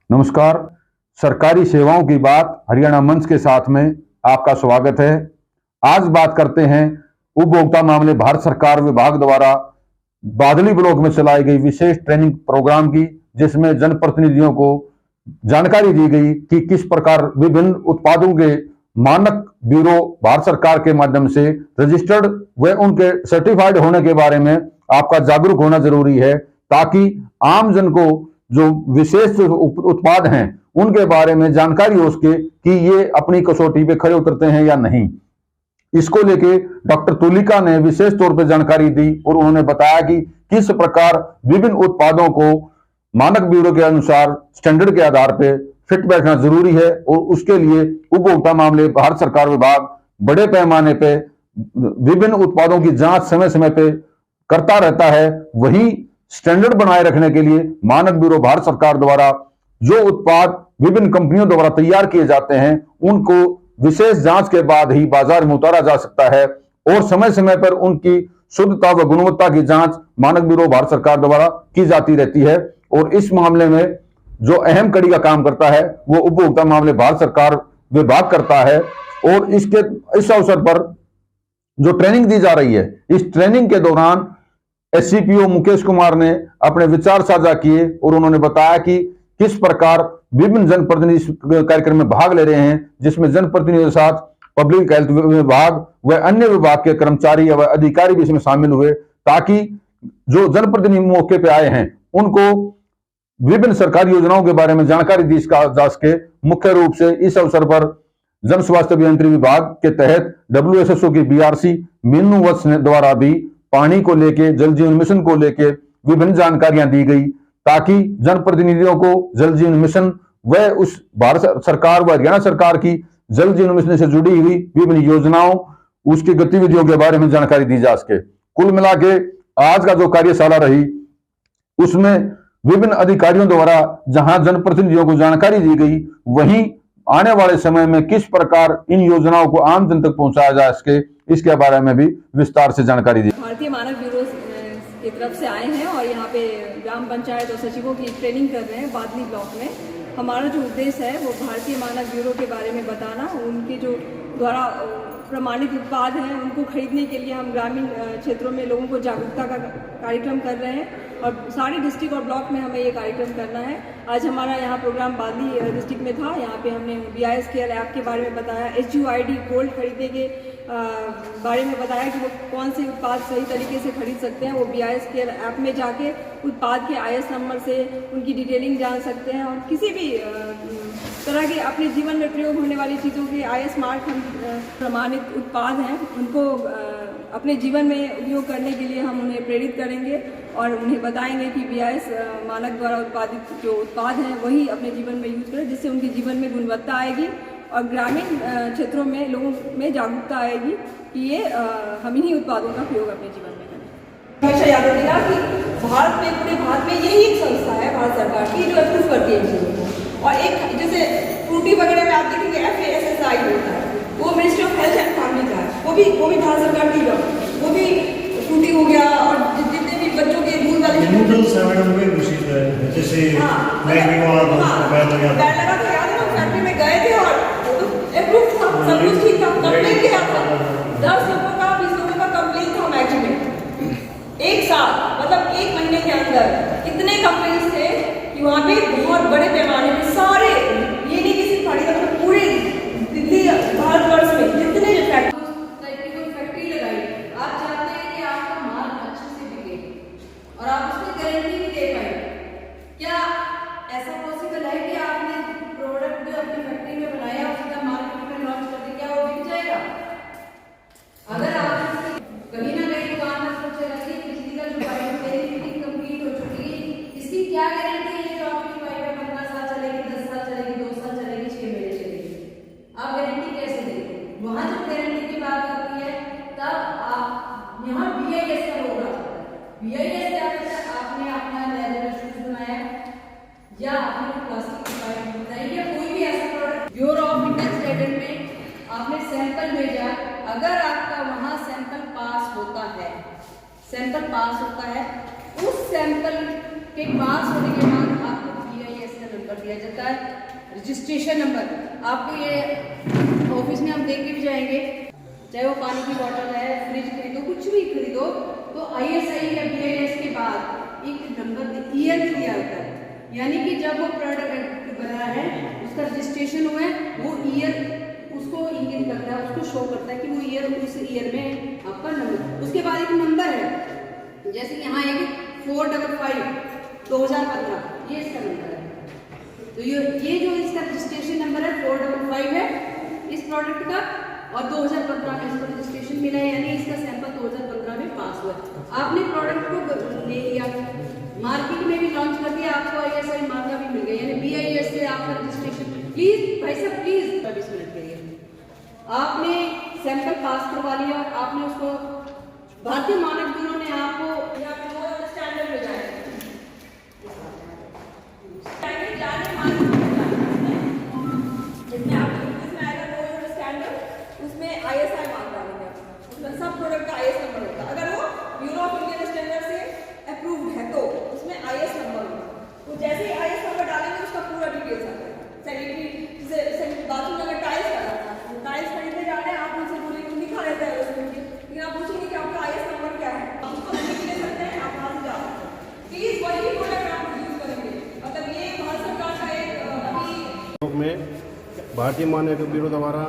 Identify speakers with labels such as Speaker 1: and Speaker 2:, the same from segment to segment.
Speaker 1: नमस्कार। सरकारी सेवाओं की बात हरियाणा मंच के साथ में आपका स्वागत है। आज बात करते हैं उपभोक्ता मामले भारत सरकार विभाग द्वारा बादली ब्लॉक में चलाई गई विशेष ट्रेनिंग प्रोग्राम की, जिसमें जनप्रतिनिधियों को जानकारी दी गई कि किस प्रकार विभिन्न उत्पादों के मानक ब्यूरो भारत सरकार के माध्यम से रजिस्टर्ड व उनके सर्टिफाइड होने के बारे में आपका जागरूक होना जरूरी है, ताकि आम जन को जो विशेष उत्पाद हैं उनके बारे में जानकारी हो सके कि ये अपनी कसौटी पे खरे उतरते हैं या नहीं। इसको लेके डॉक्टर तुलिका ने विशेष तौर पर जानकारी दी और उन्होंने बताया कि किस प्रकार विभिन्न उत्पादों को मानक ब्यूरो के अनुसार स्टैंडर्ड के आधार पर फिट बैठना जरूरी है, और उसके लिए उपभोक्ता मामले भारत सरकार विभाग बड़े पैमाने पे विभिन्न उत्पादों की जांच समय समय पे करता रहता है। वही स्टैंडर्ड बनाए रखने के लिए मानक ब्यूरो भारत सरकार द्वारा जो उत्पाद विभिन्न कंपनियों द्वारा तैयार किए जाते हैं उनको विशेष जांच के बाद ही बाजार में उतारा जा सकता है, और समय समय पर उनकी शुद्धता व गुणवत्ता की जांच मानक ब्यूरो भारत सरकार द्वारा की जाती रहती है। और इस मामले में जो अहम कड़ी का काम करता है वो उपभोक्ता मामले भारत सरकार विभाग करता है। और इस अवसर पर जो ट्रेनिंग दी जा रही है, इस ट्रेनिंग के दौरान एससीपीओ मुकेश कुमार ने अपने विचार साझा किए और उन्होंने बताया कि किस प्रकार विभिन्न जनप्रतिनिधि कार्यक्रम में भाग ले रहे हैं, जिसमें जनप्रतिनिधियों के साथ पब्लिक हेल्थ विभाग व अन्य विभाग के कर्मचारी व अधिकारी भी इसमें शामिल हुए, ताकि जो जनप्रतिनिधि मौके पे आए हैं उनको विभिन्न सरकारी योजनाओं के बारे में जानकारी दी जा सके। मुख्य रूप से इस अवसर पर जन स्वास्थ्य अभियंत्रण विभाग के तहत WSSO की BRC मीनू वत्स द्वारा भी पानी को लेके, जल जीवन मिशन को लेके विभिन्न जानकारियां दी गई, ताकि जनप्रतिनिधियों को जल जीवन मिशन व उस भारत सरकार व हरियाणा सरकार की जल जीवन मिशन से जुड़ी हुई विभिन्न योजनाओं, उसकी गतिविधियों के बारे में जानकारी दी जा सके। कुल मिला के आज का जो कार्यशाला रही उसमें विभिन्न अधिकारियों द्वारा जहां जनप्रतिनिधियों को जानकारी दी गई, वहीं आने वाले समय में किस प्रकार इन योजनाओं को आम जन तक पहुंचाया जा सके, इसके बारे में भी विस्तार से जानकारी दी।
Speaker 2: भारतीय मानक ब्यूरो की तरफ से आए हैं और यहाँ पे ग्राम पंचायत और सचिवों की ट्रेनिंग कर रहे हैं बादली ब्लॉक में। हमारा जो उद्देश्य है वो भारतीय मानक ब्यूरो के बारे में बताना, उनके जो द्वारा प्रमाणित उत्पाद हैं उनको खरीदने के लिए हम ग्रामीण क्षेत्रों में लोगों को जागरूकता का कार्यक्रम कर रहे हैं, और सारे डिस्ट्रिक्ट और ब्लॉक में हमें ये कार्यक्रम करना है। आज हमारा यहाँ प्रोग्राम बादली डिस्ट्रिक्ट में था। यहाँ पे हमने BIS केयर ऐप के बारे में बताया, HUID गोल्ड खरीदने के बारे में बताया कि वो कौन से उत्पाद सही तरीके से खरीद सकते हैं। वो BIS केयर ऐप में जाके उत्पाद के IS नंबर से उनकी डिटेलिंग जान सकते हैं, और किसी भी तरह के अपने जीवन में प्रयोग होने वाली चीज़ों के IS मार्क प्रमाणित उत्पाद हैं उनको अपने जीवन में उपयोग करने के लिए हम उन्हें प्रेरित करेंगे और उन्हें बताएंगे कि BIS मानक द्वारा उत्पादित जो उत्पाद हैं वही अपने जीवन में यूज करें, जिससे उनके जीवन में गुणवत्ता आएगी और ग्रामीण क्षेत्रों में लोगों में जागरूकता आएगी कि ये हम इन्हीं उत्पादों का प्रयोग अपने जीवन में करें। हमेशा याद रखिएगा कि भारत में, पूरे भारत में यही एक संस्था है भारत सरकार की जो अप्रूव करती है चीज़ों को। और एक जैसे फ्रूटी वगैरह में आप देखेंगे FASSI होता है, वो ministry of health and family का है, वो भी भारत सरकार की वो भी फ्रूटी हो गया। और जितने भी बच्चों के दूध वाले
Speaker 3: नूडल्स जैसे
Speaker 2: बैड लगा था, याद है ना, फैक्ट्री में गए थे और अप्रूव था, सब कुछ ठीक था, कंप्लेन किया था, 10 लोगों का 20 लोगों का कंप्लेन था मैक्सिमम। एक साल मतलब 1 महीने के अंदर इतने कंप्लेन थे कि वहाँ पे बहुत बड़े पैमाने पे सारे, ये नहीं कि सिर्फ हरियाणा में, पूरे दिल्ली भारतवर्ष में जितने
Speaker 4: फैक्ट्री लगाई, आप चाहते हैं कि आपका माल अच्छे से बिके और आप उसकी गारंटी भी दे पाए। क्या ऐसा पॉसिबल है कि आपने प्रोडक्ट जो अपनी फैक्ट्री में बनाया उसका मार्केट में लॉन्च कर दिया, क्या वो बिक जाएगा? अगर आप कहीं ना कहीं दुकान में सोचेगा कि बिजली का जो पाइप मेरी फिटिंग कंप्लीट हो चुकी है, इसकी क्या गारंटी है जो आपकी पाइप 15 साल चलेगी, 10 साल चलेगी, 2 साल चलेगी, 6 महीने चलेगी? आप गारंटी कैसे देंगे? वहां जब गारंटी की बात आती है तब आप यहाँ BIS का लोग आ जाता है। BIS क्या करता है? आपने अपना लेदर शूज बनाया या आपने प्लास्टिक की पाइप बनाई या कोई भी ऐसा product, bureau of Indian standard में आपने सैंपल भेजा, अगर आपका वहां सैंपल पास होता है, उस सैंपल के पास होने के बाद आपको BIS का नंबर दिया जाता है। रजिस्ट्रेशन नंबर आपको ये ऑफिस में हम देख के भी जाएंगे, चाहे वो पानी की बोतल है, फ्रिज खरीदो, कुछ भी खरीदो, तो ISI या BIS के बाद एक नंबर ईयर दिया होता है, यानी कि जब वो प्रोडक्ट बना है उसका रजिस्ट्रेशन हुआ है, वो ईयर उसको इंगित करता है, उसको शो करता है कि वो ईयर उस ईयर में आपका नंबर। उसके बाद एक नंबर है, जैसे यहाँ एक 455 2015 ये इसका नंबर है। तो ये जो इसका रजिस्ट्रेशन नंबर है 455 है इस प्रोडक्ट का, और 2015 में इसको रजिस्ट्रेशन मिला है, यानी इसका सैंपल 2015 में पास हुआ। आपने प्रोडक्ट को ले लिया, मार्केट में भी लॉन्च कर दिया, आपको ISI मार्का भी मिल गया, यानी BIS से आपका रजिस्ट्रेशन। प्लीज भाई साहब प्लीज 20 मिनट के लिए आपने सैंपल पास करवा लिया, आपने उसको भारतीय मानक ब्यूरो ने आपको स्टैंडर्ड में जाए
Speaker 2: उसमें ISI मार्क डालेंगे, उसमें सब प्रोडक्ट का IS नंबर होता है। अगर वो ब्यूरो ऑफ इंडियन स्टैंडर्ड से अप्रूव्ड है तो उसमें IS नंबर होगा। तो जैसे ही IS नंबर डालेंगे उसका पूरा डिटेल्स आता है। सैनिटरी बाथरूम अगर टाइल्स का आता है, टाइल्स खरीदने जा रहे हैं, आप उनसे बोलेंगे दिखा देता है उसमें, लेकिन आप पूछेंगे कि आपका IS नंबर क्या है, आप उसको नहीं ले सकते हैं, आप वहाँ से जा सकते हैं। प्लीज वही प्रोडक्ट आप यूज करेंगे। मतलब ये भारत सरकार का एक अभी
Speaker 5: में भारतीय मानक ब्यूरो द्वारा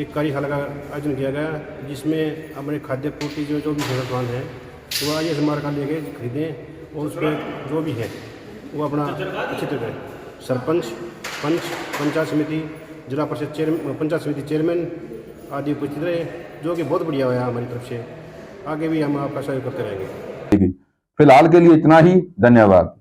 Speaker 5: एक कार्यशाला का आयोजन किया गया, जिसमें अपने खाद्य पूर्ति जो भी सामान है वो IS मार्का लेके खरीदें, और उसमें जो भी है वो अपना अच्छी तरह करें। सरपंच, पंच, पंचायत समिति, जिला परिषद चेयरमैन, पंचायत समिति चेयरमैन आदि उपस्थित रहे, जो कि बहुत बढ़िया हुआ हमारी तरफ से। आगे भी हम आपका सहयोग करते रहेंगे।
Speaker 1: फिलहाल के लिए इतना ही, धन्यवाद।